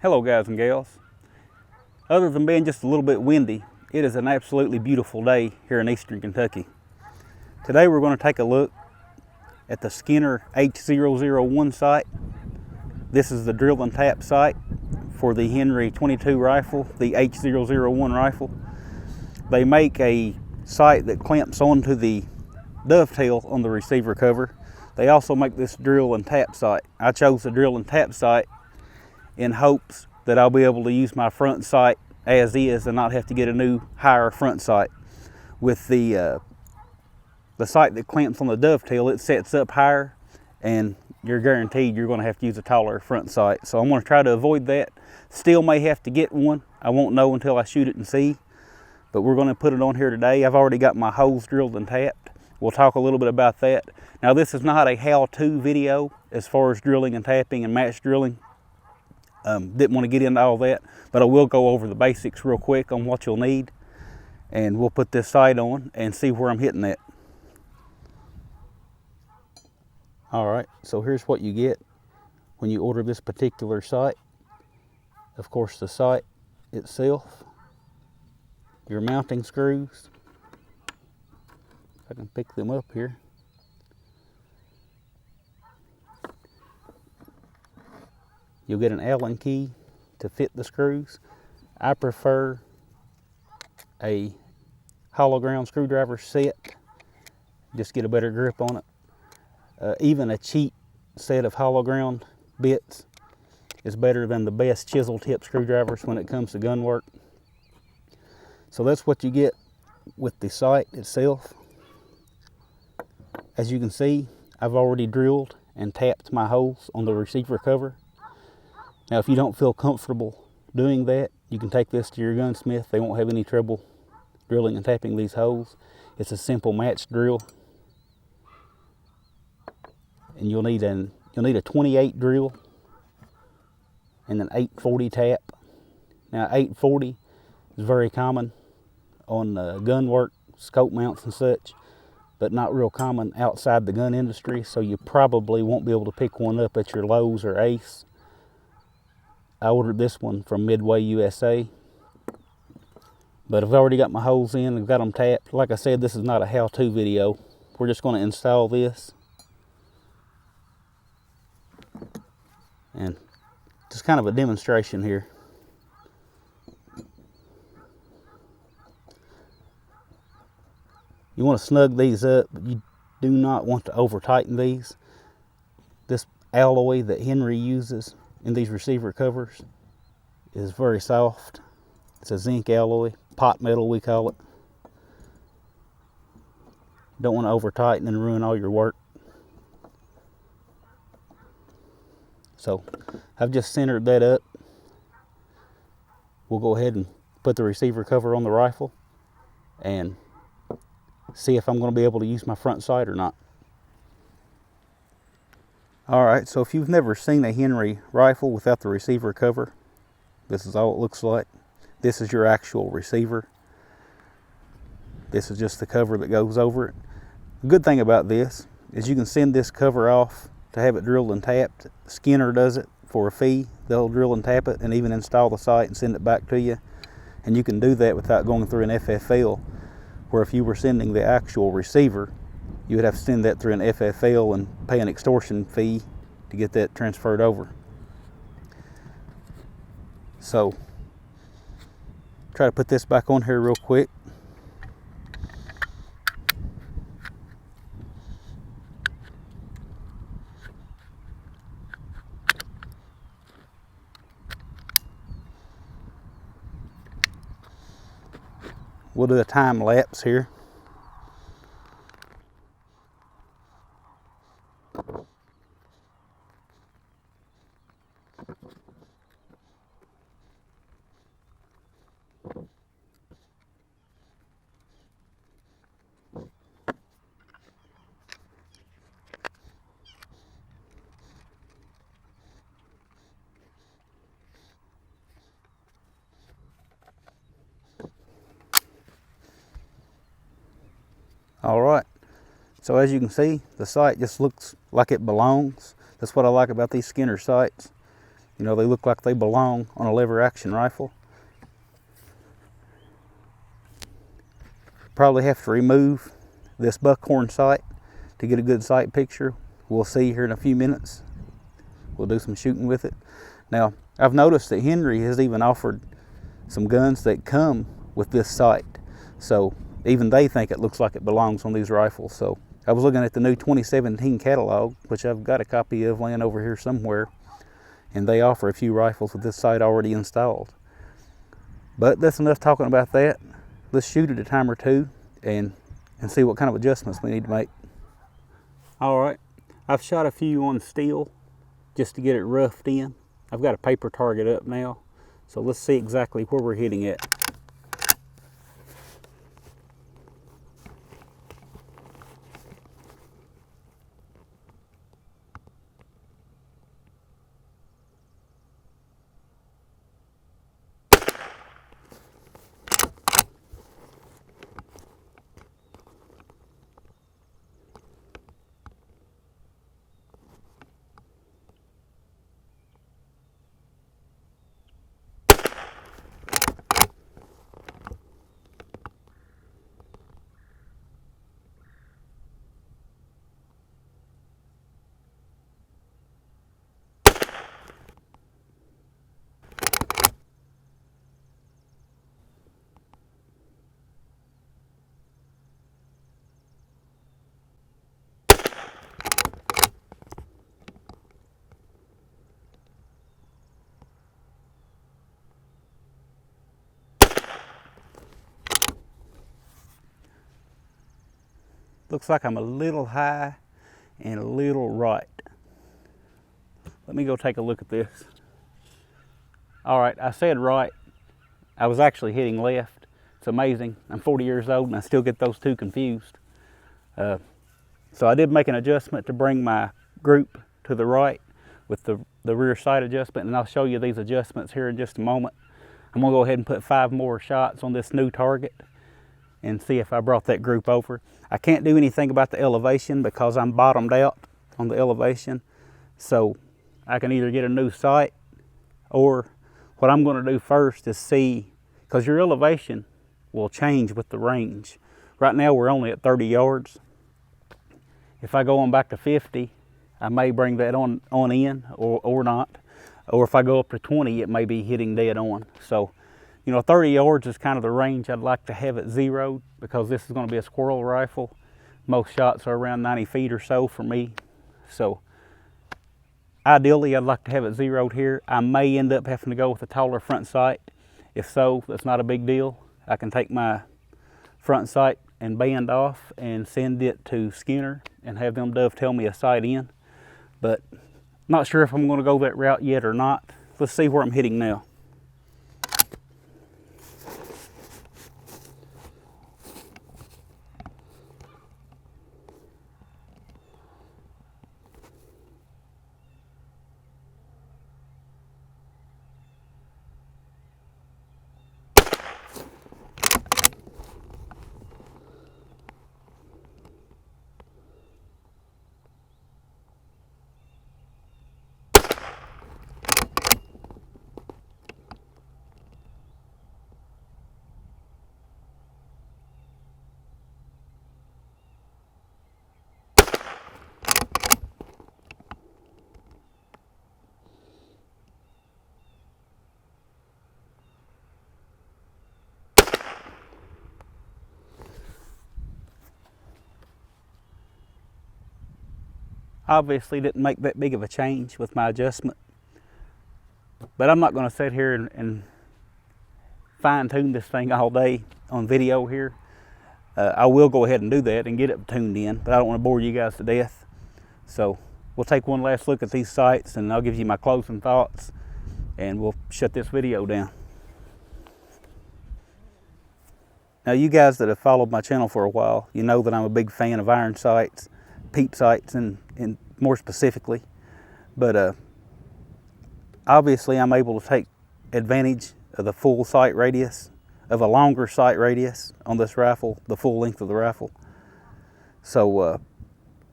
Hello guys and gals. Other than being just a little bit windy, it is an absolutely beautiful day here in eastern Kentucky. Today we're going to take a look at the Skinner H001 sight. This is the drill and tap sight for the Henry 22 rifle, the H001 rifle. They make a sight that clamps onto the dovetail on the receiver cover. They also make this drill and tap sight. I chose the drill and tap sight in hopes that I'll be able to use my front sight as is and not have to get a new higher front sight. With the sight that clamps on the dovetail, it sets up higher and you're guaranteed you're going to have to use a taller front sight. So I'm going to try to avoid that. Still may have to get one. I won't know until I shoot it and see. But we're going to put it on here today. I've already got my holes drilled and tapped. We'll talk a little bit about that. Now this is not a how-to video as far as drilling and tapping and match drilling. Didn't want to get into all that, but I will go over the basics real quick on what you'll need, and we'll put this sight on and see where I'm hitting at. All right, so here's what you get when you order this particular sight. Of course, the sight itself, your mounting screws. If I can pick them up here. You'll get an Allen key to fit the screws. I prefer a hollow ground screwdriver set. Just get a better grip on it. Even a cheap set of hollow ground bits is better than the best chisel tip screwdrivers when it comes to gun work. So that's what you get with the sight itself. As you can see, I've already drilled and tapped my holes on the receiver cover. Now, if you don't feel comfortable doing that, you can take this to your gunsmith. They won't have any trouble drilling and tapping these holes. It's a simple match drill. And you'll need a 28 drill and an 840 tap. Now, 840 is very common on gun work, scope mounts and such, but not real common outside the gun industry, so you probably won't be able to pick one up at your Lowe's or Ace. I ordered this one from Midway, USA. But I've already got my holes in, I've got them tapped. Like I said, this is not a how-to video. We're just going to install this. And just kind of a demonstration here. You want to snug these up, but you do not want to over tighten these. This alloy that Henry uses in these receiver covers is very soft. It's a zinc alloy, pot metal we call it. Don't want to over tighten and ruin all your work. So I've just centered that up. We'll go ahead and put the receiver cover on the rifle and see if I'm going to be able to use my front sight or not. Alright, so if you've never seen a Henry rifle without the receiver cover, this is all it looks like. This is your actual receiver. This is just the cover that goes over it. The good thing about this is you can send this cover off to have it drilled and tapped. Skinner does it for a fee. They'll drill and tap it and even install the sight and send it back to you. And you can do that without going through an FFL, where if you were sending the actual receiver, you would have to send that through an FFL and pay an extortion fee to get that transferred over. So, try to put this back on here real quick. We'll do a time lapse here. All right, so as you can see, the sight just looks like it belongs. That's what I like about these Skinner sights. You know, they look like they belong on a lever action rifle. Probably have to remove this buckhorn sight to get a good sight picture. We'll see here in a few minutes. We'll do some shooting with it. Now, I've noticed that Henry has even offered some guns that come with this sight. So even they think it looks like it belongs on these rifles. So I was looking at the new 2017 catalog, which I've got a copy of laying over here somewhere, and they offer a few rifles with this sight already installed. But that's enough talking about that. Let's shoot it a time or two and see what kind of adjustments we need to make. All right, I've shot a few on steel just to get it roughed in. I've got a paper target up now, so let's see exactly where we're hitting at. Looks like I'm a little high and a little right. Let me go take a look at this. All right, I said right. I was actually hitting left. It's amazing. I'm 40 years old and I still get those two confused. So I did make an adjustment to bring my group to the right with the rear sight adjustment, and I'll show you these adjustments here in just a moment. I'm gonna go ahead and put 5 more shots on this new target and see if I brought that group over. I can't do anything about the elevation because I'm bottomed out on the elevation. So I can either get a new sight, or what I'm gonna do first is see, because your elevation will change with the range. Right now we're only at 30 yards. If I go on back to 50, I may bring that on in or not. Or if I go up to 20, it may be hitting dead on. So, you know, 30 yards is kind of the range I'd like to have it zeroed, because this is going to be a squirrel rifle. Most shots are around 90 feet or so for me. So ideally, I'd like to have it zeroed here. I may end up having to go with a taller front sight. If so, that's not a big deal. I can take my front sight and band off and send it to Skinner and have them dovetail me a sight in. But not sure if I'm going to go that route yet or not. Let's see where I'm hitting now. Obviously didn't make that big of a change with my adjustment, but I'm not going to sit here and fine tune this thing all day on video here. I will go ahead and do that and get it tuned in, but I don't want to bore you guys to death. So we'll take one last look at these sights and I'll give you my closing thoughts and we'll shut this video down. Now, you guys that have followed my channel for a while, you know that I'm a big fan of iron sights, peep sights, and more specifically. But obviously I'm able to take advantage of the full sight radius, of a longer sight radius on this rifle, the full length of the rifle. So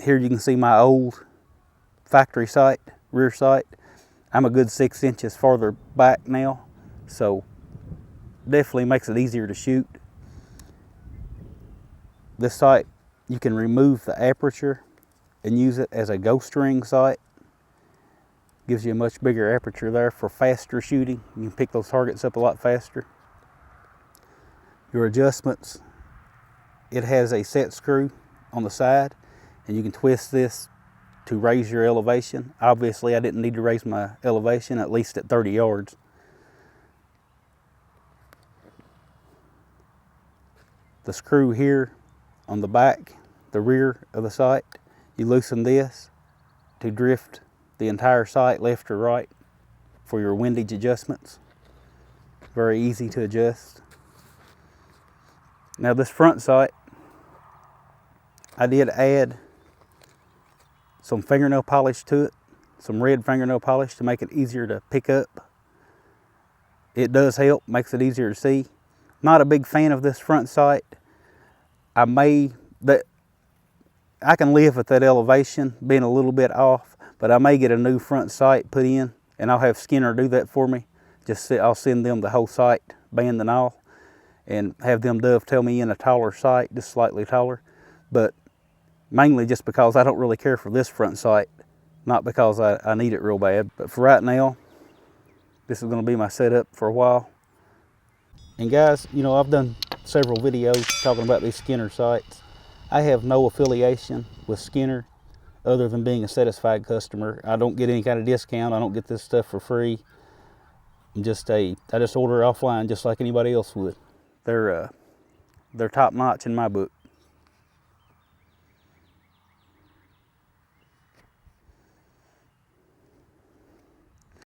here you can see my old factory sight, rear sight. I'm a good 6 inches farther back now, so definitely makes it easier to shoot. This sight, you can remove the aperture and use it as a ghost ring sight. Gives you a much bigger aperture there for faster shooting. You can pick those targets up a lot faster. Your adjustments, it has a set screw on the side, and you can twist this to raise your elevation. Obviously, I didn't need to raise my elevation, at least at 30 yards. The screw here on the back, the rear of the sight, you loosen this to drift the entire sight left or right for your windage adjustments. Very easy to adjust. Now this front sight, I did add some fingernail polish to it, some red fingernail polish to make it easier to pick up. It does help, makes it easier to see. Not a big fan of this front sight. I can live with that elevation being a little bit off, but I may get a new front sight put in, and I'll have Skinner do that for me. I'll send them the whole sight, band and all, and have them dovetail me in a taller sight, just slightly taller. But mainly just because I don't really care for this front sight, not because I need it real bad. But for right now, this is going to be my setup for a while. And guys, you know, I've done several videos talking about these Skinner sights. I have no affiliation with Skinner other than being a satisfied customer. I don't get any kind of discount. I don't get this stuff for free. I just order offline just like anybody else would. They're top notch in my book.